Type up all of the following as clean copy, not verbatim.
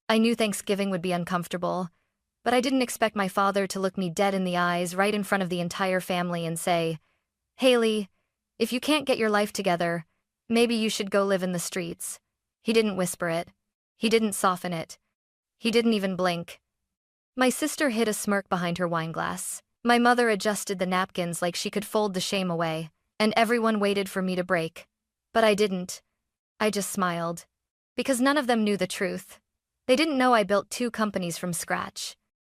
I knew Thanksgiving would be uncomfortable, but I didn't expect my father to look me dead in the eyes right in front of the entire family and say, "Haley, if you can't get your life together, maybe you should go live in the streets." He didn't whisper it. He didn't soften it. He didn't even blink. My sister hid a smirk behind her wineglass. My mother adjusted the napkins like she could fold the shame away, and everyone waited for me to break. But I didn't. I just smiled. Because none of them knew the truth. They didn't know I built 2 companies from scratch.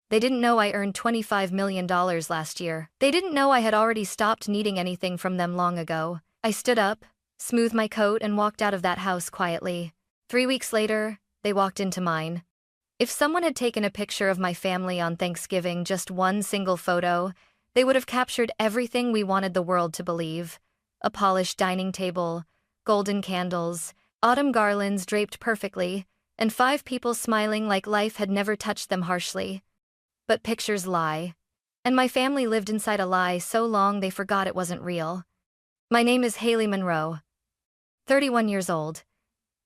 They didn't know I earned $25 million last year. They didn't know I had already stopped needing anything from them long ago. I stood up, smoothed my coat, and walked out of that house quietly. 3 weeks later, they walked into mine. If someone had taken a picture of my family on Thanksgiving, just one single photo, they would have captured everything we wanted the world to believe. A polished dining table, golden candles, autumn garlands draped perfectly, and 5 people smiling like life had never touched them harshly. But pictures lie. And my family lived inside a lie so long they forgot it wasn't real. My name is Haley Monroe. 31 years old.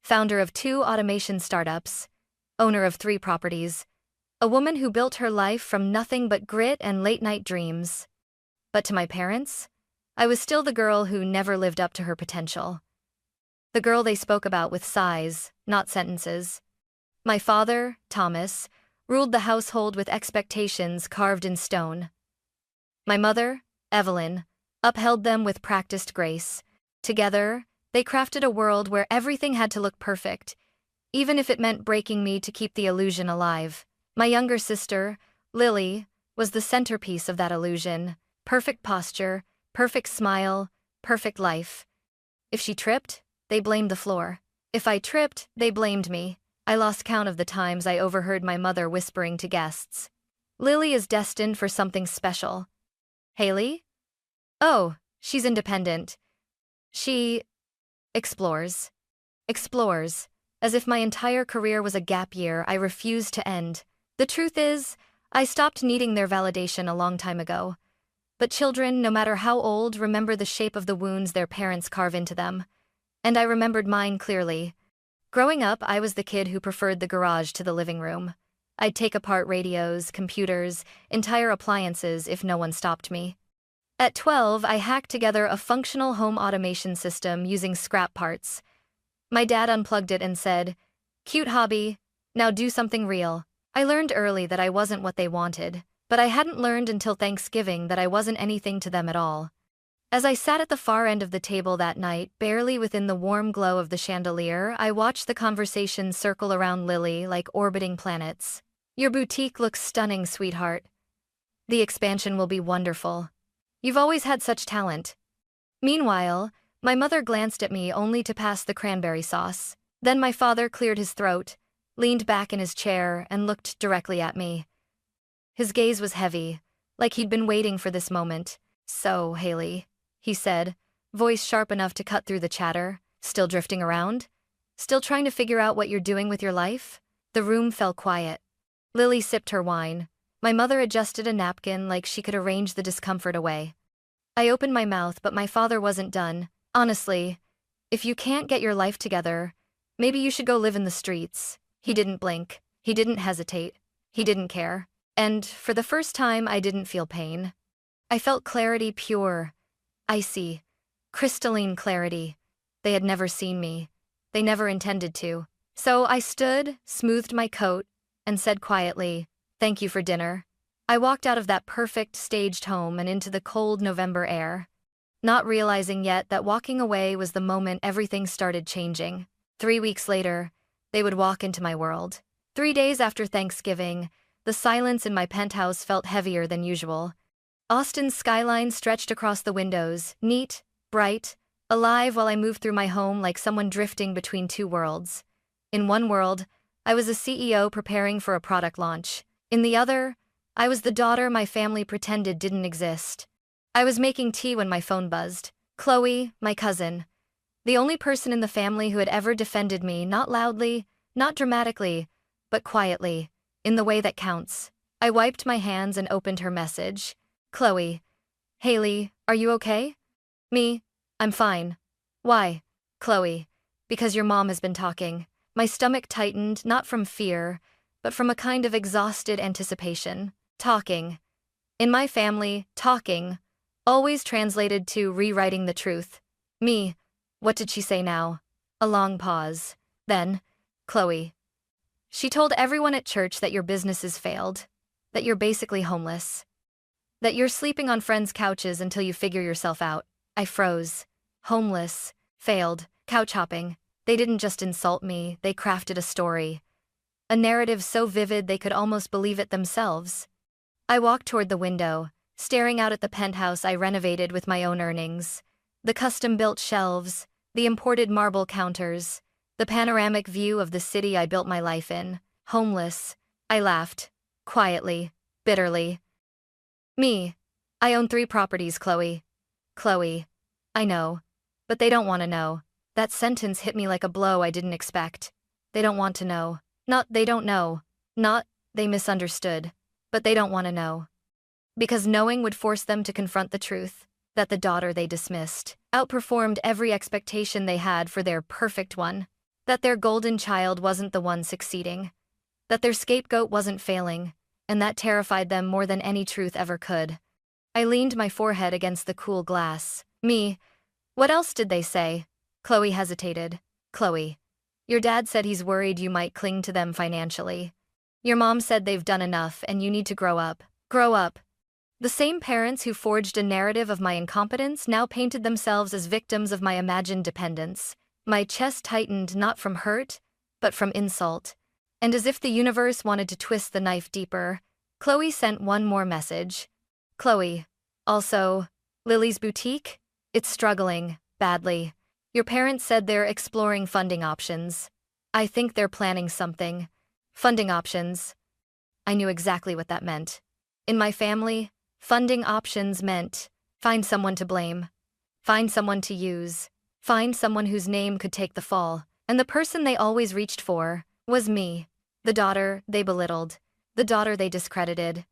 Founder of 2 automation startups. Owner of 3 properties. A woman who built her life from nothing but grit and late-night dreams. But to my parents, I was still the girl who never lived up to her potential. The girl they spoke about with sighs, not sentences. My father, Thomas, ruled the household with expectations carved in stone. My mother, Evelyn, upheld them with practiced grace. Together, they crafted a world where everything had to look perfect, even if it meant breaking me to keep the illusion alive. My younger sister, Lily, was the centerpiece of that illusion. Perfect posture, perfect smile, perfect life. If she tripped, they blamed the floor. If I tripped, they blamed me. I lost count of the times I overheard my mother whispering to guests, "Lily is destined for something special." Haley? Oh, she's independent. She explores. Explores. As if my entire career was a gap year I refused to end. The truth is, I stopped needing their validation a long time ago. But children, no matter how old, remember the shape of the wounds their parents carve into them. And I remembered mine clearly. Growing up, I was the kid who preferred the garage to the living room. I'd take apart radios, computers, entire appliances if no one stopped me. At 12, I hacked together a functional home automation system using scrap parts. My dad unplugged it and said, "Cute hobby, now do something real." I learned early that I wasn't what they wanted, but I hadn't learned until Thanksgiving that I wasn't anything to them at all. As I sat at the far end of the table that night, barely within the warm glow of the chandelier, I watched the conversation circle around Lily like orbiting planets. "Your boutique looks stunning, sweetheart. The expansion will be wonderful. You've always had such talent." Meanwhile, my mother glanced at me only to pass the cranberry sauce. Then my father cleared his throat, leaned back in his chair, and looked directly at me. His gaze was heavy, like he'd been waiting for this moment. "So, Haley," he said, voice sharp enough to cut through the chatter, "still drifting around? Still trying to figure out what you're doing with your life?" The room fell quiet. Lily sipped her wine. My mother adjusted a napkin like she could arrange the discomfort away. I opened my mouth, but my father wasn't done. "Honestly, if you can't get your life together, maybe you should go live in the streets." He didn't blink. He didn't hesitate. He didn't care. And for the first time, I didn't feel pain. I felt clarity, pure, icy, crystalline clarity. They had never seen me. They never intended to. So I stood, smoothed my coat, and said quietly, "Thank you for dinner." I walked out of that perfect, staged home and into the cold November air, not realizing yet that walking away was the moment everything started changing. 3 weeks later, they would walk into my world. 3 days after Thanksgiving, the silence in my penthouse felt heavier than usual. Austin's skyline stretched across the windows, neat, bright, alive, while I moved through my home like someone drifting between 2 worlds. In one world, I was a CEO preparing for a product launch. In the other, I was the daughter my family pretended didn't exist. I was making tea when my phone buzzed. Chloe, my cousin. The only person in the family who had ever defended me, not loudly, not dramatically, but quietly, in the way that counts. I wiped my hands and opened her message. "Chloe. Haley, are you okay?" "Me. I'm fine." "Why?" "Chloe. Because your mom has been talking." My stomach tightened, not from fear, but from a kind of exhausted anticipation. Talking. In my family, talking always translated to rewriting the truth. Me, what did she say now? A long pause. Then, Chloe. She told everyone at church that your businesses failed, that you're basically homeless, that you're sleeping on friends' couches until you figure yourself out. I froze. Homeless, failed, couch hopping. They didn't just insult me, they crafted a story. A narrative so vivid they could almost believe it themselves. I walked toward the window, staring out at the penthouse I renovated with my own earnings. The custom-built shelves, the imported marble counters, the panoramic view of the city I built my life in. Homeless. I laughed. Quietly. Bitterly. Me. I own 3 properties, Chloe. Chloe. I know. But they don't want to know. That sentence hit me like a blow I didn't expect. They don't want to know. Not they don't know. Not they misunderstood. But they don't want to know. Because knowing would force them to confront the truth, that the daughter they dismissed outperformed every expectation they had for their perfect one, that their golden child wasn't the one succeeding, that their scapegoat wasn't failing, and that terrified them more than any truth ever could. I leaned my forehead against the cool glass. Me. What else did they say? Chloe hesitated. Chloe. Your dad said he's worried you might cling to them financially. Your mom said they've done enough and you need to grow up. Grow up. The same parents who forged a narrative of my incompetence now painted themselves as victims of my imagined dependence. My chest tightened not from hurt, but from insult. And as if the universe wanted to twist the knife deeper, Chloe sent one more message. Chloe. Also, Lily's boutique? It's struggling, badly. Your parents said they're exploring funding options. I think they're planning something. Funding options. I knew exactly what that meant. In my family, funding options meant find someone to blame, find someone to use, find someone whose name could take the fall, and the person they always reached for was me, the daughter they belittled, the daughter they discredited,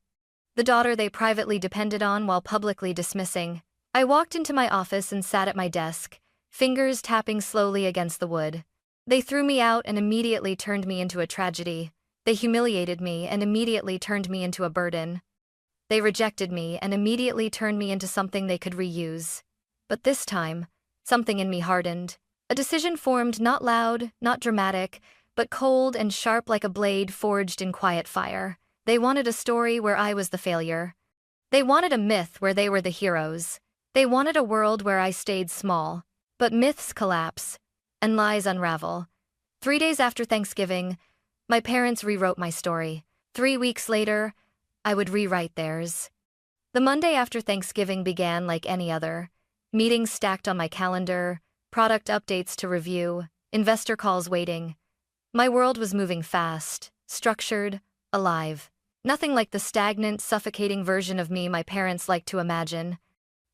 the daughter they privately depended on while publicly dismissing. I walked into my office and sat at my desk, fingers tapping slowly against the wood. They threw me out and immediately turned me into a tragedy. They humiliated me and immediately turned me into a burden. They rejected me and immediately turned me into something they could reuse. But this time, something in me hardened. A decision formed not loud, not dramatic, but cold and sharp like a blade forged in quiet fire. They wanted a story where I was the failure. They wanted a myth where they were the heroes. They wanted a world where I stayed small. But myths collapse, and lies unravel. 3 days after Thanksgiving, my parents rewrote my story. 3 weeks later, I would rewrite theirs. The Monday after Thanksgiving began like any other. Meetings stacked on my calendar, product updates to review, investor calls waiting. My world was moving fast, structured, alive. Nothing like the stagnant, suffocating version of me my parents liked to imagine.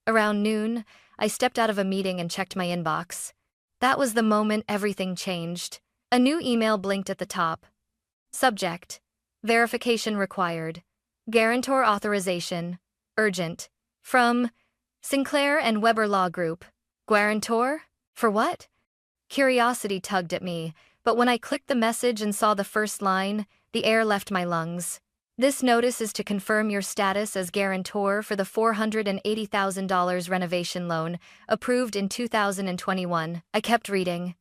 Around noon, I stepped out of a meeting and checked my inbox. That was the moment everything changed. A new email blinked at the top. Subject: verification required. Guarantor authorization. Urgent. From Sinclair and Weber Law Group. Guarantor? For what? Curiosity tugged at me, but when I clicked the message and saw the first line, the air left my lungs. This notice is to confirm your status as guarantor for the $480,000 renovation loan approved in 2021. I kept reading.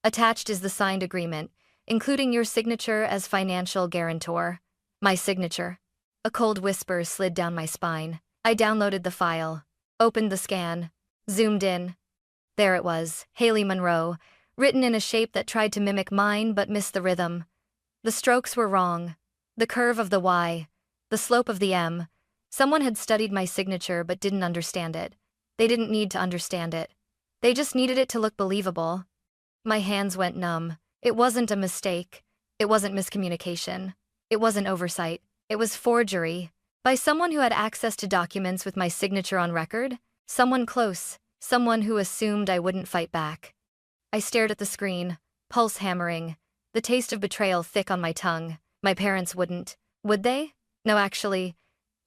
Attached is the signed agreement, including your signature as financial guarantor. My signature. A cold whisper slid down my spine. I downloaded the file, opened the scan, zoomed in. There it was, Haley Monroe, written in a shape that tried to mimic mine but missed the rhythm. The strokes were wrong. The curve of the Y, the slope of the M. Someone had studied my signature but didn't understand it. They didn't need to understand it. They just needed it to look believable. My hands went numb. It wasn't a mistake. It wasn't miscommunication. It wasn't oversight. It was forgery. By someone who had access to documents with my signature on record. Someone close. Someone who assumed I wouldn't fight back. I stared at the screen, pulse hammering, the taste of betrayal thick on my tongue. My parents wouldn't. Would they? No, actually.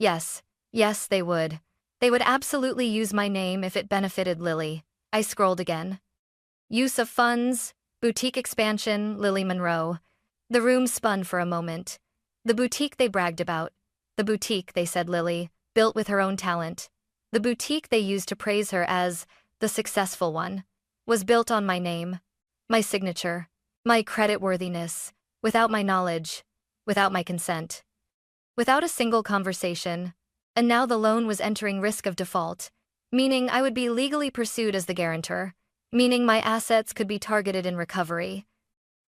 Yes. Yes, they would. They would absolutely use my name if it benefited Lily. I scrolled again. Use of funds, boutique expansion, Lily Monroe. The room spun for a moment. The boutique they bragged about. The boutique, they said Lily, built with her own talent. The boutique they used to praise her as the successful one was built on my name, my signature, my creditworthiness, without my knowledge, without my consent, without a single conversation. And now the loan was entering risk of default, meaning I would be legally pursued as the guarantor, meaning my assets could be targeted in recovery,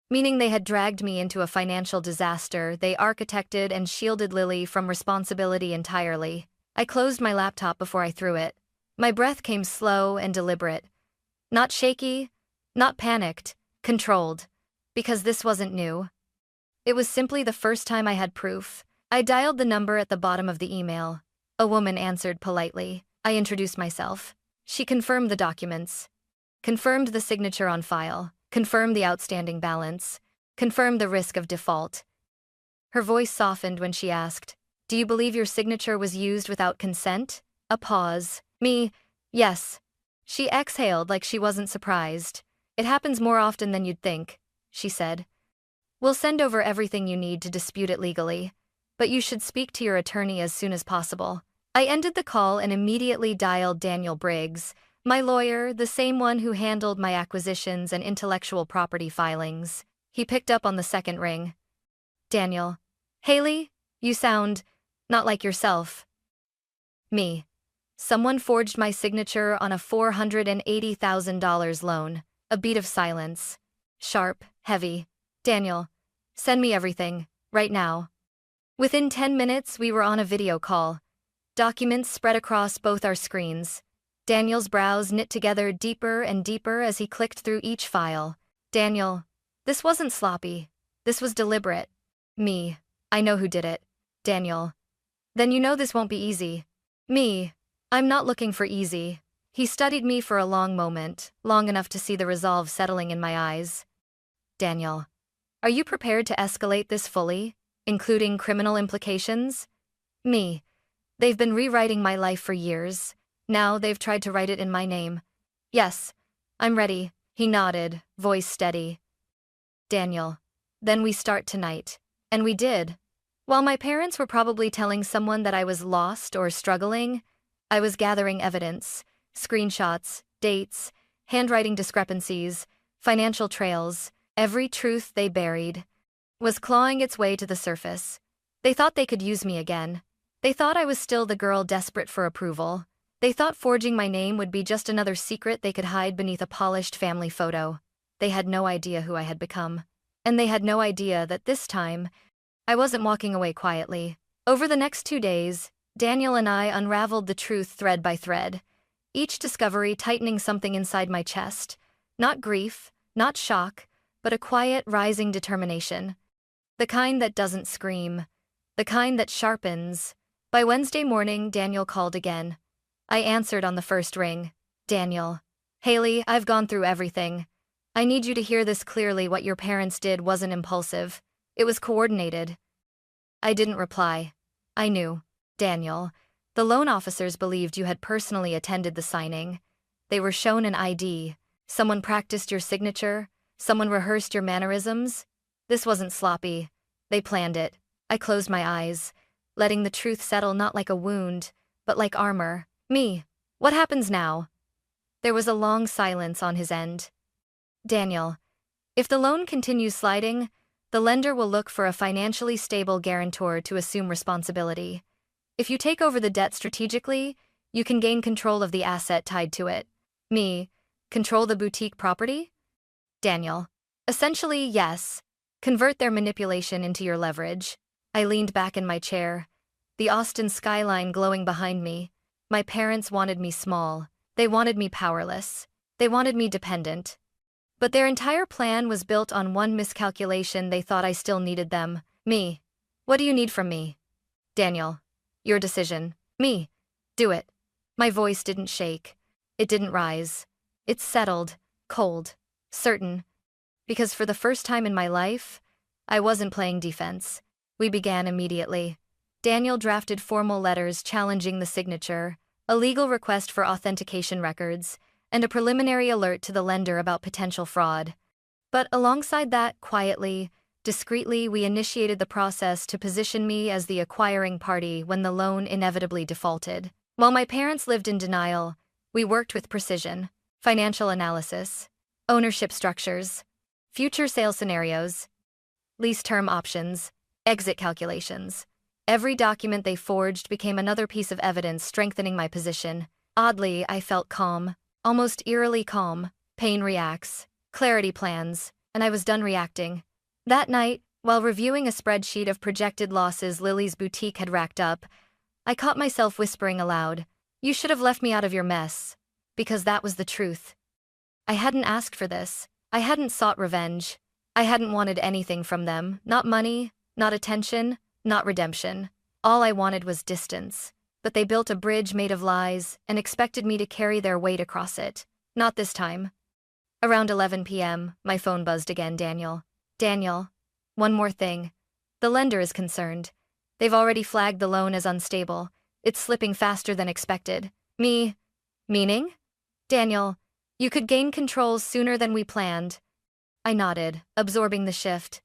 meaning they had dragged me into a financial disaster. They architected and shielded Lily from responsibility entirely. I closed my laptop before I threw it. My breath came slow and deliberate. Not shaky, not panicked, controlled. Because this wasn't new. It was simply the first time I had proof. I dialed the number at the bottom of the email. A woman answered politely. I introduced myself. She confirmed the documents. Confirmed the signature on file. Confirmed the outstanding balance. Confirmed the risk of default. Her voice softened when she asked, "Do you believe your signature was used without consent?" A pause. Me, yes. She exhaled like she wasn't surprised. "It happens more often than you'd think," she said. "We'll send over everything you need to dispute it legally, but you should speak to your attorney as soon as possible." I ended the call and immediately dialed Daniel Briggs, my lawyer, the same one who handled my acquisitions and intellectual property filings. He picked up on the second ring. "Daniel. Haley, you sound not like yourself." "Me. Someone forged my signature on a $480,000 loan." A beat of silence. Sharp, heavy. "Daniel, send me everything, right now." Within 10 minutes, we were on a video call. Documents spread across both our screens. Daniel's brows knit together deeper and deeper as he clicked through each file. "Daniel, this wasn't sloppy. This was deliberate." "Me. I know who did it." "Daniel. Then you know this won't be easy." "Me. I'm not looking for easy." He studied me for a long moment, long enough to see the resolve settling in my eyes. "Daniel, are you prepared to escalate this fully, including criminal implications?" "Me. They've been rewriting my life for years. Now they've tried to write it in my name." "Yes, I'm ready." He nodded, voice steady. "Daniel, then we start tonight." And we did. While my parents were probably telling someone that I was lost or struggling, I was gathering evidence, screenshots, dates, handwriting discrepancies, financial trails. Every truth they buried was clawing its way to the surface. They thought they could use me again. They thought I was still the girl desperate for approval. They thought forging my name would be just another secret they could hide beneath a polished family photo. They had no idea who I had become. And they had no idea that this time, I wasn't walking away quietly. Over the next 2 days, Daniel and I unraveled the truth thread by thread, each discovery tightening something inside my chest. Not grief, not shock, but a quiet, rising determination. The kind that doesn't scream. The kind that sharpens. By Wednesday morning, Daniel called again. I answered on the first ring. "Daniel. Haley, I've gone through everything. I need you to hear this clearly. What your parents did wasn't impulsive. It was coordinated." I didn't reply. I knew. "Daniel, the loan officers believed you had personally attended the signing. They were shown an ID. Someone practiced your signature. Someone rehearsed your mannerisms. This wasn't sloppy. They planned it." I closed my eyes, letting the truth settle not like a wound, but like armor. "Me. What happens now?" There was a long silence on his end. "Daniel, if the loan continues sliding, the lender will look for a financially stable guarantor to assume responsibility. If you take over the debt strategically, you can gain control of the asset tied to it." "Me. Control the boutique property?" "Daniel. Essentially, yes. Convert their manipulation into your leverage." I leaned back in my chair, the Austin skyline glowing behind me. My parents wanted me small. They wanted me powerless. They wanted me dependent. But their entire plan was built on one miscalculation. They thought I still needed them. "Me. What do you need from me?" "Daniel. Your decision." "Me. Do it." My voice didn't shake. It didn't rise. It settled, cold, certain. Because for the first time in my life, I wasn't playing defense. We began immediately. Daniel drafted formal letters challenging the signature, a legal request for authentication records, and a preliminary alert to the lender about potential fraud. But alongside that, quietly, Discreetly, we initiated the process to position me as the acquiring party when the loan inevitably defaulted. While my parents lived in denial, we worked with precision, financial analysis, ownership structures, future sales scenarios, lease term options, exit calculations. Every document they forged became another piece of evidence strengthening my position. Oddly, I felt calm, almost eerily calm. Pain reacts, clarity plans, and I was done reacting. That night, while reviewing a spreadsheet of projected losses Lily's boutique had racked up, I caught myself whispering aloud, "You should have left me out of your mess." Because that was the truth. I hadn't asked for this. I hadn't sought revenge. I hadn't wanted anything from them, not money, not attention, not redemption. All I wanted was distance. But they built a bridge made of lies and expected me to carry their weight across it. Not this time. Around 11 p.m., my phone buzzed again. Daniel. Daniel. One more thing. The lender is concerned. They've already flagged the loan as unstable. It's slipping faster than expected. Me. Meaning? Daniel, you could gain control sooner than we planned. I nodded, absorbing the shift.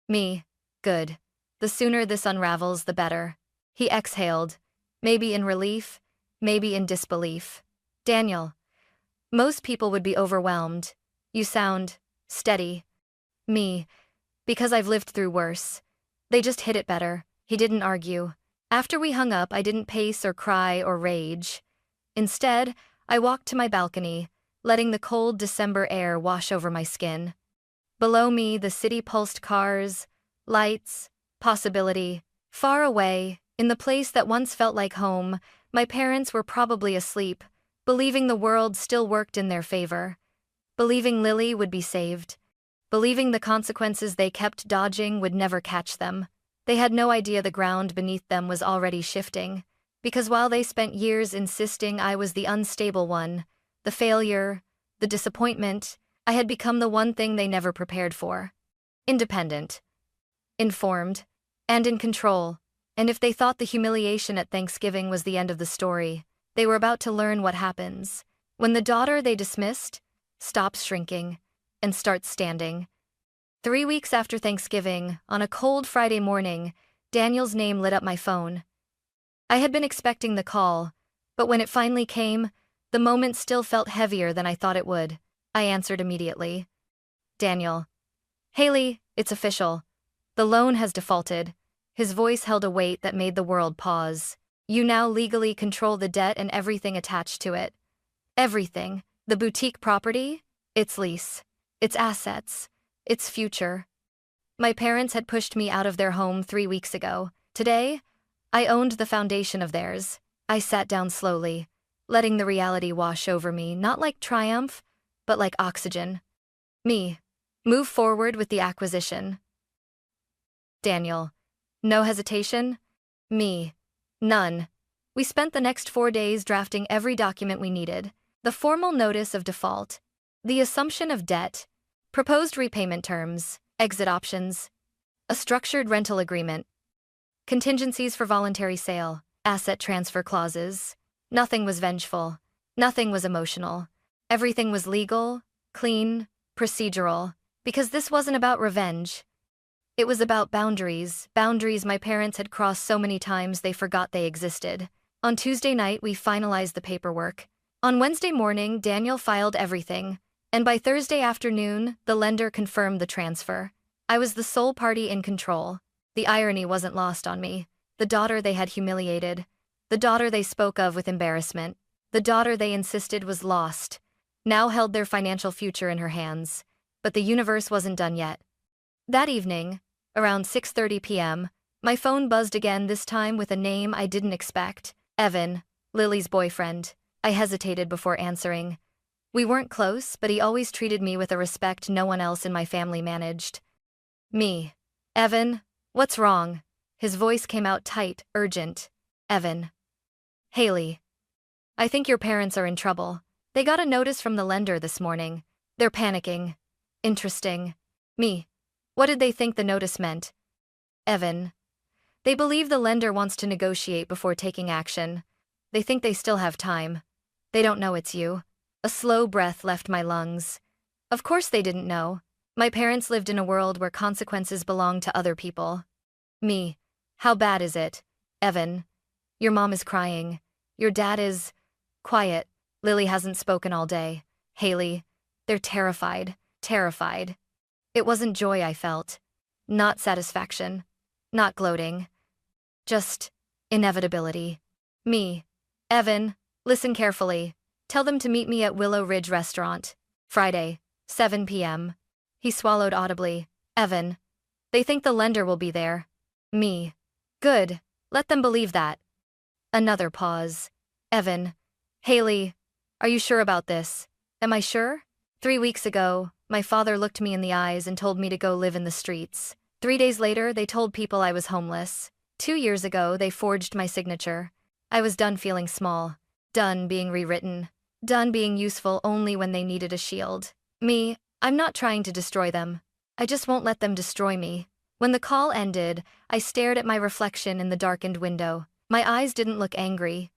Me. Good. The sooner this unravels, the better. He exhaled, maybe in relief, maybe in disbelief. Daniel. Most people would be overwhelmed. You sound steady. Me. Because I've lived through worse. They just hit it better. He didn't argue. After we hung up, I didn't pace or cry or rage. Instead, I walked to my balcony, letting the cold December air wash over my skin. Below me, the city pulsed cars, lights, possibility. Far away, in the place that once felt like home, my parents were probably asleep, believing the world still worked in their favor. Believing Lily would be saved. Believing the consequences they kept dodging would never catch them. They had no idea the ground beneath them was already shifting. Because while they spent years insisting I was the unstable one, the failure, the disappointment, I had become the one thing they never prepared for. Independent. Informed. And in control. And if they thought the humiliation at Thanksgiving was the end of the story, they were about to learn what happens when the daughter they dismissed stops shrinking and starts standing. 3 weeks after Thanksgiving, on a cold Friday morning, Daniel's name lit up my phone. I had been expecting the call, but when it finally came, the moment still felt heavier than I thought it would. I answered immediately. Daniel. Haley, it's official. The loan has defaulted. His voice held a weight that made the world pause. You now legally control the debt and everything attached to it. Everything. The boutique property, its lease, its assets, its future. My parents had pushed me out of their home 3 weeks ago. Today, I owned the foundation of theirs. I sat down slowly, letting the reality wash over me, not like triumph, but like oxygen. Me. Move forward with the acquisition. Daniel. No hesitation? Me. None. We spent the next 4 days drafting every document we needed. The formal notice of default, the assumption of debt, proposed repayment terms, exit options, a structured rental agreement, contingencies for voluntary sale, asset transfer clauses. Nothing was vengeful. Nothing was emotional. Everything was legal, clean, procedural, because this wasn't about revenge. It was about boundaries my parents had crossed so many times they forgot they existed. On Tuesday night, we finalized the paperwork. On Wednesday morning, Daniel filed everything, and by Thursday afternoon, the lender confirmed the transfer. I was the sole party in control. The irony wasn't lost on me. The daughter they had humiliated, the daughter they spoke of with embarrassment, the daughter they insisted was lost, now held their financial future in her hands. But the universe wasn't done yet. That evening, around 6:30 p.m., my phone buzzed again, this time with a name I didn't expect. Evan, Lily's boyfriend. I hesitated before answering. We weren't close, but he always treated me with a respect no one else in my family managed. Me. Evan, what's wrong? His voice came out tight, urgent. Evan. Haley. I think your parents are in trouble. They got a notice from the lender this morning. They're panicking. Interesting. Me. What did they think the notice meant? Evan. They believe the lender wants to negotiate before taking action. They think they still have time. They don't know it's you. A slow breath left my lungs. Of course they didn't know. My parents lived in a world where consequences belonged to other people. Me. How bad is it? Evan. Your mom is crying. Your dad is quiet. Lily hasn't spoken all day. Haley. They're terrified. Terrified. It wasn't joy I felt. Not satisfaction. Not gloating. Just inevitability. Me. Evan, listen carefully. Tell them to meet me at Willow Ridge Restaurant. Friday, 7 p.m. He swallowed audibly. Evan. They think the lender will be there. Me. Good. Let them believe that. Another pause. Evan. Haley. Are you sure about this? Am I sure? 3 weeks ago, my father looked me in the eyes and told me to go live in the streets. 3 days later, they told people I was homeless. 2 years ago, they forged my signature. I was done feeling small. Done being rewritten. Done being useful only when they needed a shield. Me, I'm not trying to destroy them. I just won't let them destroy me. When the call ended, I stared at my reflection in the darkened window. My eyes didn't look angry,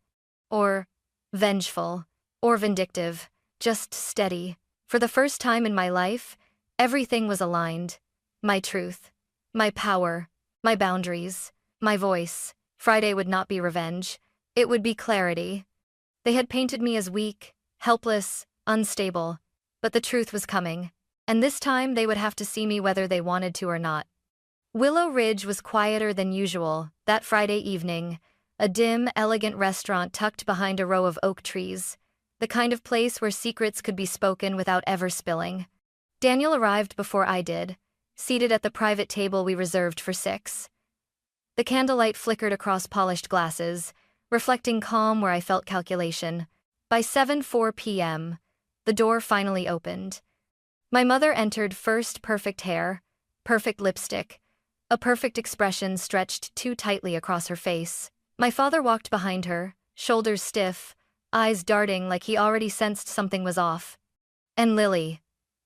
or vengeful, or vindictive, just steady. For the first time in my life, everything was aligned. My truth, my power, my boundaries, my voice. Friday would not be revenge. It would be clarity. They had painted me as weak, helpless, unstable, but the truth was coming, and this time they would have to see me whether they wanted to or not. Willow Ridge was quieter than usual that Friday evening, a dim, elegant restaurant tucked behind a row of oak trees, the kind of place where secrets could be spoken without ever spilling. Daniel arrived before I did, seated at the private table we reserved for 6. The candlelight flickered across polished glasses, reflecting calm where I felt calculation. By 7:04 p.m., the door finally opened. My mother entered first, perfect hair, perfect lipstick, a perfect expression stretched too tightly across her face. My father walked behind her, shoulders stiff, eyes darting like he already sensed something was off. And Lily.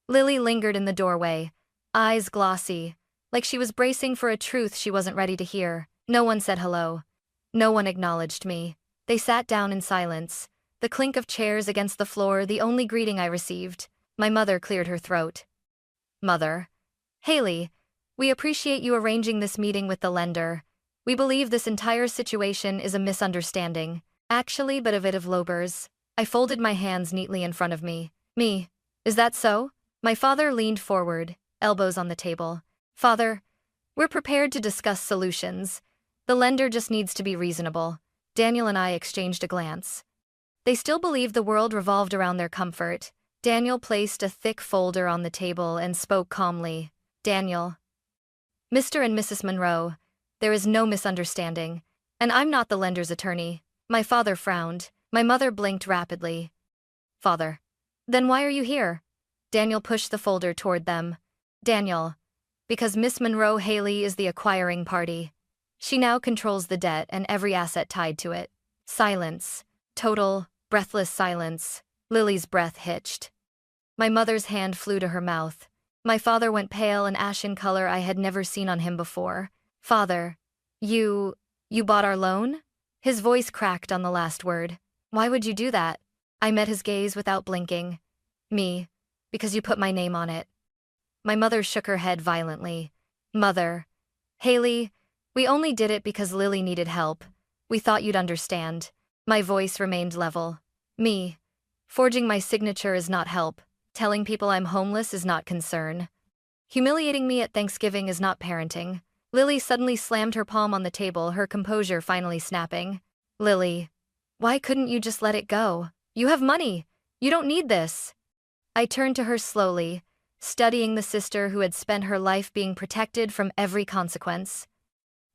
Lily lingered in the doorway, eyes glossy, like she was bracing for a truth she wasn't ready to hear. No one said hello. No one acknowledged me. They sat down in silence, the clink of chairs against the floor the only greeting I received. My mother cleared her throat. Mother. Haley, we appreciate you arranging this meeting with the lender. We believe this entire situation is a misunderstanding. Actually, but a bit of lobers. I folded my hands neatly in front of me. Me. Is that so? My father leaned forward, elbows on the table. Father, we're prepared to discuss solutions. The lender just needs to be reasonable. Daniel and I exchanged a glance. They still believed the world revolved around their comfort. Daniel placed a thick folder on the table and spoke calmly. Daniel. Mr. and Mrs. Monroe, there is no misunderstanding, and I'm not the lender's attorney. My father frowned. My mother blinked rapidly. Father. Then why are you here? Daniel pushed the folder toward them. Daniel. Because Miss Monroe Haley is the acquiring party. She now controls the debt and every asset tied to it. Silence. Total, breathless silence. Lily's breath hitched. My mother's hand flew to her mouth. My father went pale and ashen color I had never seen on him before. Father. You bought our loan? His voice cracked on the last word. Why would you do that? I met his gaze without blinking. Me. Because you put my name on it. My mother shook her head violently. Mother. Haley, we only did it because Lily needed help. We thought you'd understand. My voice remained level. Me. Forging my signature is not help. Telling people I'm homeless is not concern. Humiliating me at Thanksgiving is not parenting. Lily suddenly slammed her palm on the table, her composure finally snapping. Lily. Why couldn't you just let it go? You have money. You don't need this. I turned to her slowly, studying the sister who had spent her life being protected from every consequence.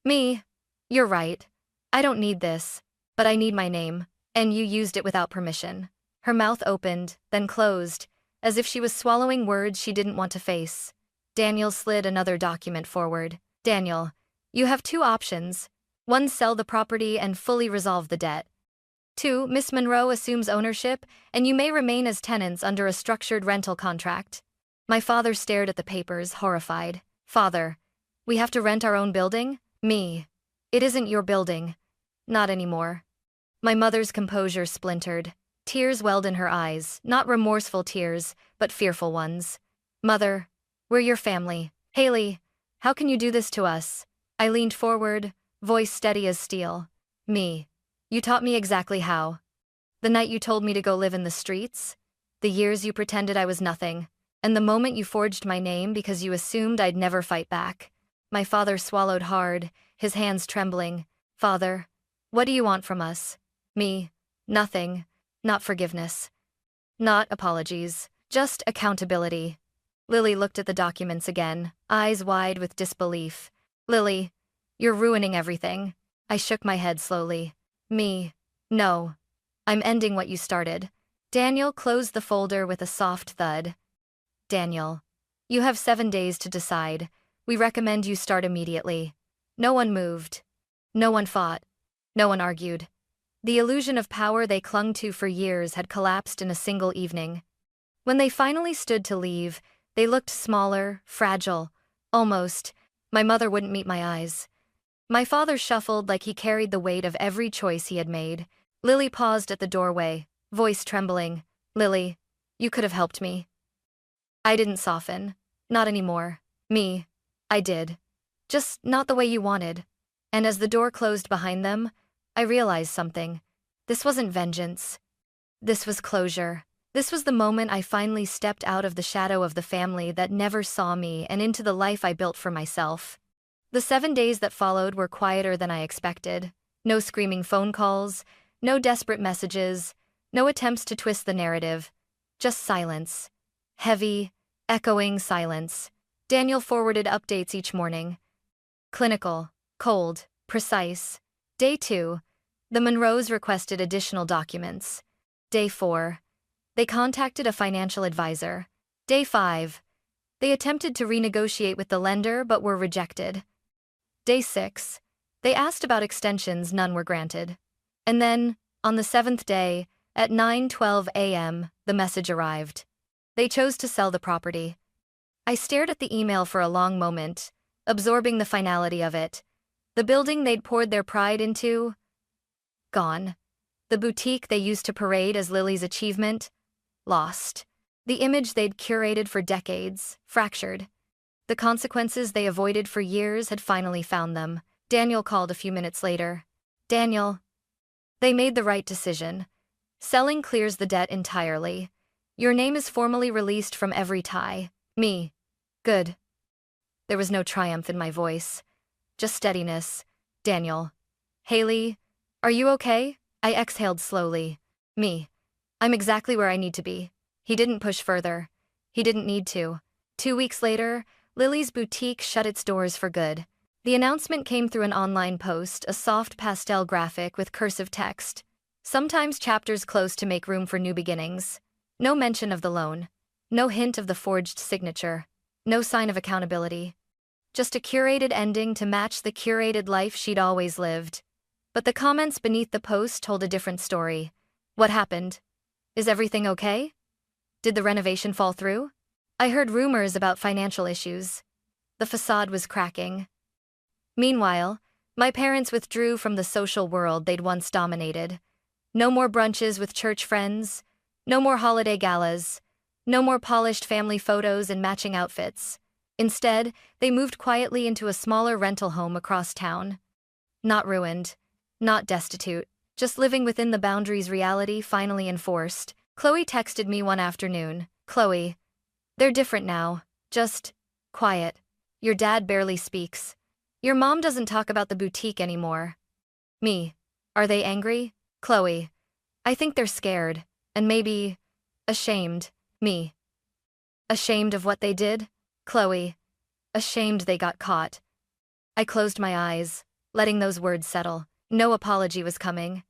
Me. You're right. I don't need this. But I need my name, and you used it without permission. Her mouth opened, then closed, as if she was swallowing words she didn't want to face. Daniel slid another document forward. Daniel, you have 2 options. 1, sell the property and fully resolve the debt. 2, Miss Monroe assumes ownership, and you may remain as tenants under a structured rental contract. My father stared at the papers, horrified. Father, we have to rent our own building? Me. It isn't your building. Not anymore. My mother's composure splintered. Tears welled in her eyes, not remorseful tears, but fearful ones. Mother, We're your family. Haley, how can you do this to us? I leaned forward, voice steady as steel. Me. You taught me exactly how. The night you told me to go live in the streets, the years you pretended I was nothing, and the moment you forged my name because you assumed I'd never fight back. My father swallowed hard, his hands trembling. Father, what do you want from us? Me. Nothing. Not forgiveness. Not apologies. Just accountability. Lily looked at the documents again, eyes wide with disbelief. Lily, you're ruining everything. I shook my head slowly. Me. No. I'm ending what you started. Daniel closed the folder with a soft thud. Daniel, you have 7 days to decide. We recommend you start immediately. No one moved. No one fought. No one argued. The illusion of power they clung to for years had collapsed in a single evening. When they finally stood to leave, they looked smaller, fragile, almost. My mother wouldn't meet my eyes. My father shuffled like he carried the weight of every choice he had made. Lily paused at the doorway, voice trembling. Lily, you could have helped me. I didn't soften. Not anymore. Me. I did. Just not the way you wanted. And as the door closed behind them, I realized something. This wasn't vengeance. This was closure. This was the moment I finally stepped out of the shadow of the family that never saw me and into the life I built for myself. The 7 days that followed were quieter than I expected. No screaming phone calls, no desperate messages, no attempts to twist the narrative. Just silence. Heavy, echoing silence. Daniel forwarded updates each morning. Clinical, cold, precise. Day 2, the Monroes requested additional documents. Day 4, they contacted a financial advisor. Day 5, they attempted to renegotiate with the lender but were rejected. Day 6, they asked about extensions, none were granted. And then, on the 7th day, at 9:12 a.m., the message arrived. They chose to sell the property. I stared at the email for a long moment, absorbing the finality of it. The building they'd poured their pride into, gone. The boutique they used to parade as Lily's achievement, lost. The image they'd curated for decades, fractured. The consequences they avoided for years had finally found them. Daniel called a few minutes later. Daniel, they made the right decision. Selling clears the debt entirely. Your name is formally released from every tie. Me. Good. There was no triumph in my voice. Just steadiness. Daniel. Haley, are you okay? I exhaled slowly. Me. I'm exactly where I need to be. He didn't push further. He didn't need to. 2 weeks later, Lily's boutique shut its doors for good. The announcement came through an online post, a soft pastel graphic with cursive text. Sometimes chapters close to make room for new beginnings. No mention of the loan. No hint of the forged signature. No sign of accountability. Just a curated ending to match the curated life she'd always lived. But the comments beneath the post told a different story. What happened? Is everything okay? Did the renovation fall through? I heard rumors about financial issues. The facade was cracking. Meanwhile, my parents withdrew from the social world they'd once dominated. No more brunches with church friends. No more holiday galas. No more polished family photos and matching outfits. Instead, they moved quietly into a smaller rental home across town. Not ruined. Not destitute. Just living within the boundaries reality finally enforced. Chloe texted me one afternoon. Chloe, they're different now. Just quiet. Your dad barely speaks. Your mom doesn't talk about the boutique anymore. Me. Are they angry? Chloe. I think they're scared. And maybe ashamed. Me. Ashamed of what they did? Chloe. Ashamed they got caught. I closed my eyes, letting those words settle. No apology was coming.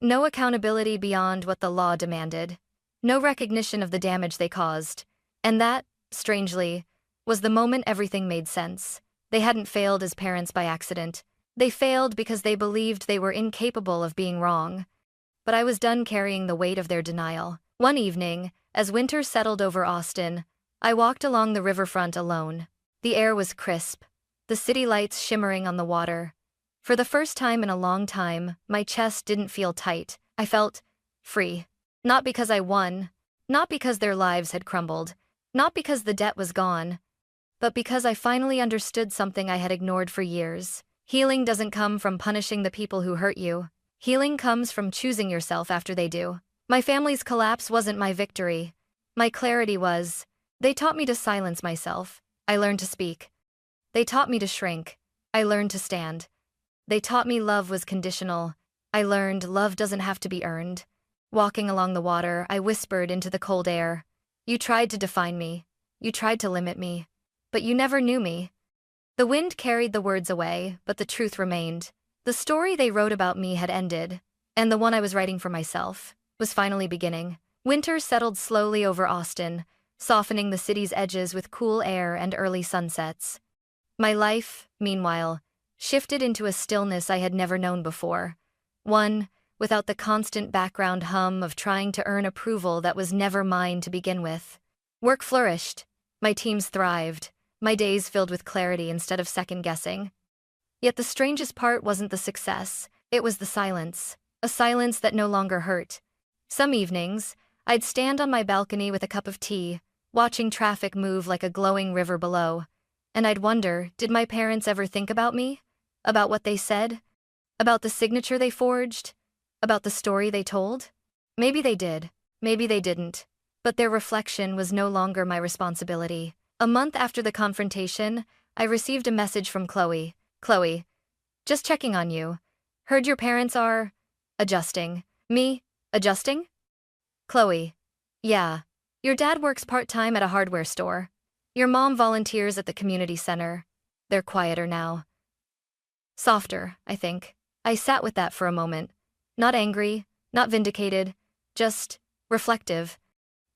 No accountability beyond what the law demanded. No recognition of the damage they caused. And that, strangely, was the moment everything made sense. They hadn't failed as parents by accident. They failed because they believed they were incapable of being wrong. But I was done carrying the weight of their denial. One evening, as winter settled over Austin, I walked along the riverfront alone. The air was crisp, the city lights shimmering on the water. For the first time in a long time, my chest didn't feel tight. I felt free. Not because I won, not because their lives had crumbled, not because the debt was gone, but because I finally understood something I had ignored for years. Healing doesn't come from punishing the people who hurt you. Healing comes from choosing yourself after they do. My family's collapse wasn't my victory. My clarity was. They taught me to silence myself. I learned to speak. They taught me to shrink. I learned to stand. They taught me love was conditional. I learned love doesn't have to be earned. Walking along the water, I whispered into the cold air. You tried to define me. You tried to limit me. But you never knew me. The wind carried the words away, but the truth remained. The story they wrote about me had ended, and the one I was writing for myself was finally beginning. Winter settled slowly over Austin, softening the city's edges with cool air and early sunsets. My life, meanwhile, shifted into a stillness I had never known before. One without the constant background hum of trying to earn approval that was never mine to begin with. Work flourished. My teams thrived. My days filled with clarity instead of second-guessing. Yet the strangest part wasn't the success, it was the silence. A silence that no longer hurt. Some evenings, I'd stand on my balcony with a cup of tea, watching traffic move like a glowing river below. And I'd wonder, did my parents ever think about me? About what they said? About the signature they forged? About the story they told? Maybe they did, maybe they didn't. But their reflection was no longer my responsibility. A month after the confrontation, I received a message from Chloe. Chloe, just checking on you. Heard your parents are adjusting. Me? Adjusting? Chloe, yeah. Your dad works part-time at a hardware store. Your mom volunteers at the community center. They're quieter now. Softer, I think. I sat with that for a moment. Not angry, not vindicated, just reflective.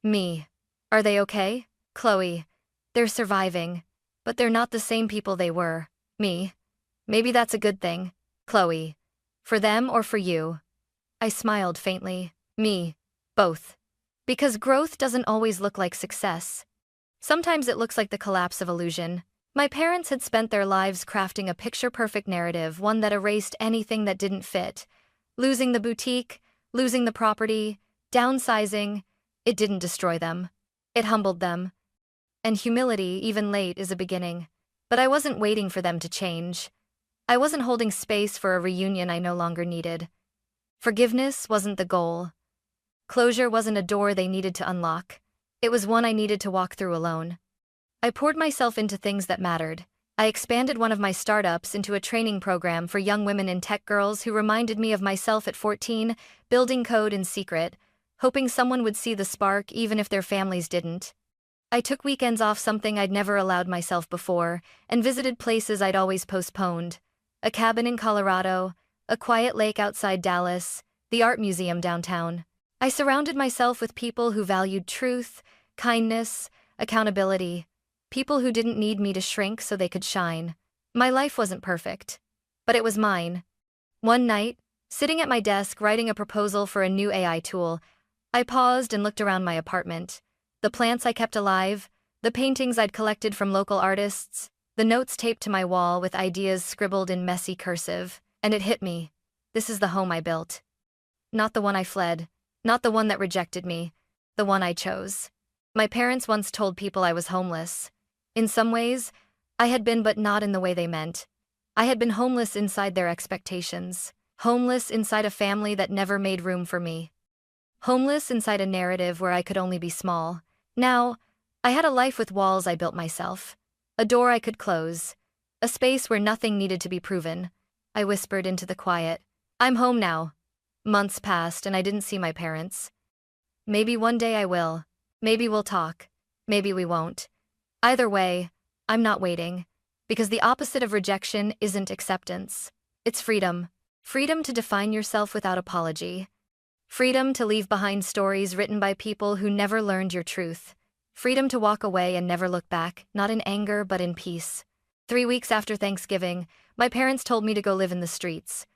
Me. Are they okay? Chloe. They're surviving, but they're not the same people they were. Me. Maybe that's a good thing. Chloe. For them or for you? I smiled faintly. Me. Both. Because growth doesn't always look like success. Sometimes it looks like the collapse of illusion. My parents had spent their lives crafting a picture-perfect narrative, one that erased anything that didn't fit. Losing the boutique, losing the property, downsizing. It didn't destroy them. It humbled them. And humility, even late, is a beginning. But I wasn't waiting for them to change. I wasn't holding space for a reunion I no longer needed. Forgiveness wasn't the goal. Closure wasn't a door they needed to unlock. It was one I needed to walk through alone. I poured myself into things that mattered. I expanded one of my startups into a training program for young women in tech girls who reminded me of myself at 14, building code in secret, hoping someone would see the spark even if their families didn't. I took weekends off, something I'd never allowed myself before, and visited places I'd always postponed. A cabin in Colorado, a quiet lake outside Dallas, the art museum downtown. I surrounded myself with people who valued truth, kindness, accountability. People who didn't need me to shrink so they could shine. My life wasn't perfect, but it was mine. One night, sitting at my desk writing a proposal for a new AI tool, I paused and looked around my apartment. The plants I kept alive, the paintings I'd collected from local artists, the notes taped to my wall with ideas scribbled in messy cursive, and it hit me. This is the home I built. Not the one I fled, not the one that rejected me, the one I chose. My parents once told people I was homeless. In some ways, I had been, but not in the way they meant. I had been homeless inside their expectations, homeless inside a family that never made room for me, homeless inside a narrative where I could only be small. Now, I had a life with walls I built myself, a door I could close, a space where nothing needed to be proven. I whispered into the quiet. I'm home now. Months passed and I didn't see my parents. Maybe one day I will. Maybe we'll talk. Maybe we won't. Either way, I'm not waiting, because the opposite of rejection isn't acceptance. It's freedom. Freedom to define yourself without apology. Freedom to leave behind stories written by people who never learned your truth. Freedom to walk away and never look back, not in anger but in peace. 3 weeks after Thanksgiving, my parents told me to go live in the streets.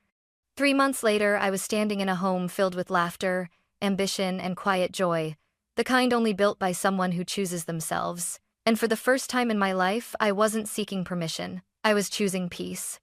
3 months later, I was standing in a home filled with laughter, ambition, and quiet joy, the kind only built by someone who chooses themselves. And for the first time in my life, I wasn't seeking permission. I was choosing peace.